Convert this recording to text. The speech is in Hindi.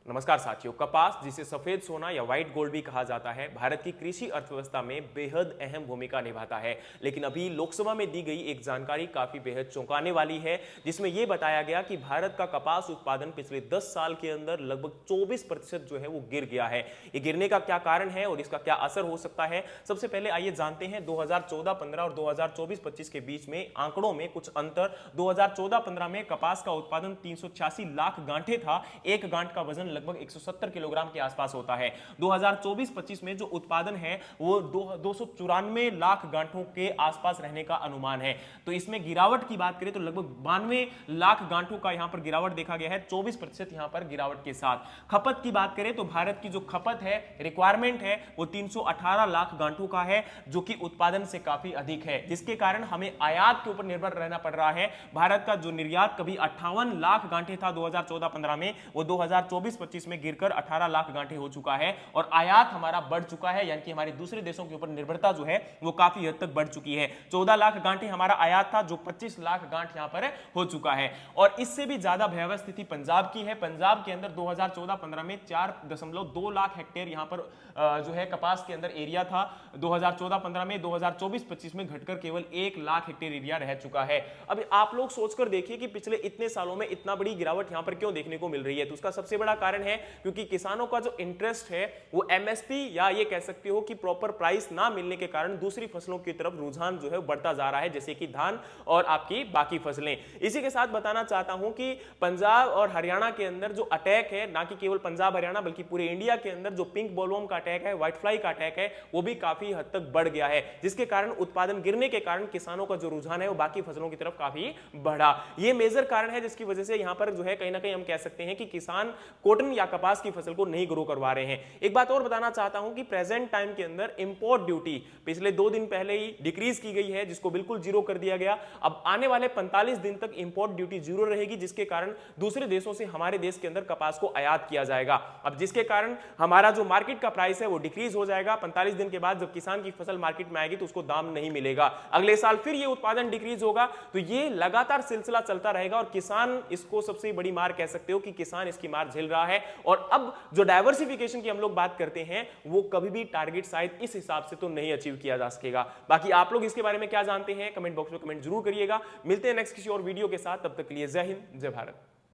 नमस्कार साथियों। कपास, जिसे सफेद सोना या व्हाइट गोल्ड भी कहा जाता है, भारत की कृषि अर्थव्यवस्था में बेहद अहम भूमिका निभाता है। लेकिन अभी लोकसभा में दी गई एक जानकारी काफी बेहद चौंकाने वाली है, जिसमें यह बताया गया कि भारत का कपास उत्पादन पिछले 10 साल के अंदर लगभग 24% जो है वो गिर गया है। ये गिरने का क्या कारण है और इसका क्या असर हो सकता है, सबसे पहले आइए जानते हैं 2014-15 और 2024-25 के बीच में आंकड़ों में कुछ अंतर। 2014-15 में कपास का उत्पादन 386 लाख गांठे था। एक गांठ का वजन लगभग 170 किलोग्राम के आसपास होता है। 2024-25 में जो उत्पादन है वो 294 लाख गांठों के आसपास रहने का अनुमान है। तो इसमें गिरावट की बात करें तो लगभग 92 लाख गांठों का यहां पर गिरावट देखा गया है, 24% यहां पर गिरावट के साथ। खपत की बात करें तो भारत की जो खपत है, रिक्वायरमेंट है, वो 318 लाख गांठों का है, जो कि उत्पादन से काफी अधिक है, जिसके कारण हमें आयात के ऊपर निर्भर रहना पड़ रहा है। भारत का जो निर्यात कभी 58 लाख गांठे था 2014-15 में, वो 2024-25 में गिरकर 18 लाख गांठे हो चुका है और आयात हमारा बढ़ चुका है, यानी कि हमारी दूसरे देशों के ऊपर निर्भरता जो है वो काफी हद तक बढ़ चुकी है। 14 लाख गांठे हमारा आयात था, जो 25 लाख गांठ यहां पर हो चुका है। और इससे भी ज्यादा भयावह स्थिति पंजाब की है। पंजाब के अंदर 2014-15 में 4.2 लाख हेक्टेयर यहां पर जो है कपास के अंदर एरिया था 2014-15 में। 2024-25 में घटकर केवल 1 लाख हेक्टेयर एरिया रह चुका है। अब आप लोग सोचकर देखिए कि पिछले इतने सालों में इतना बड़ी गिरावट यहां पर क्यों देखने को मिल रही है। तो उसका सबसे बड़ा कारण है क्योंकि किसानों का जो इंटरेस्ट है वो एमएसपी या ये कह सकते हो कि प्रॉपर प्राइस ना मिलने के कारण दूसरी फसलों की तरफ रुझान जो है बढ़ता जा रहा है, जैसे कि धान और आपकी बाकी फसलें। इसी के साथ बताना चाहता हूं कि पंजाब और हरियाणा के अंदर जो अटैक है, ना कि केवल पंजाब हरियाणा बल्कि पूरे इंडिया के अंदर जो पिंक बोलवर्म का अटैक है, व्हाइट फ्लाई का अटैक है, वो भी काफी हद तक बढ़ गया है, जिसके कारण उत्पादन गिरने के कारण किसानों का जो रुझान है वो बाकी फसलों की तरफ काफी बढ़ा। ये मेजर कारण है जिसकी वजह से यहां पर जो है कहीं ना कहीं हम कह सकते हैं कि किसान कॉटन या कपास की फसल को नहीं ग्रो करवा रहे हैं। एक बात और बताना चाहता हूं कि प्रेजेंट टाइम के अंदर इंपोर्ट ड्यूटी पिछले 2 दिन पहले ही डिक्रीज की गई है, जिसको बिल्कुल जीरो कर दिया गया। अब आने वाले 45 दिन तक इंपोर्ट ड्यूटी जीरो रहेगी, जिसके कारण दूसरे देशों से हमारे देश के अंदर कपास को आयात किया जाएगा। अब जिसके कारण हमारा जो मार्केट का प्राइस है वो डिक्रीज हो जाएगा। 45 दिन के बाद जब किसान की फसल मार्केट में आएगी तो उसको दाम नहीं मिलेगा। अगले साल फिर ये उत्पादन डिक्रीज होगा। तो ये लगातार सिलसिला चलता रहेगा और किसान इसको सबसे बड़ी मार कह सकते हो कि किसान इसकी मार झेल रहा है। और अब जो डाइवर्सिफिकेशन की हम लोग बात करते हैं वो कभी भी टारगेट शायद इस हिसाब से तो नहीं अचीव किया जा सकेगा। बाकी आप लोग इसके बारे में क्या जानते हैं, कमेंट बॉक्स में कमेंट जरूर करिएगा। मिलते हैं नेक्स्ट किसी और वीडियो के साथ, तब तक के लिए जय हिंद, जय भारत।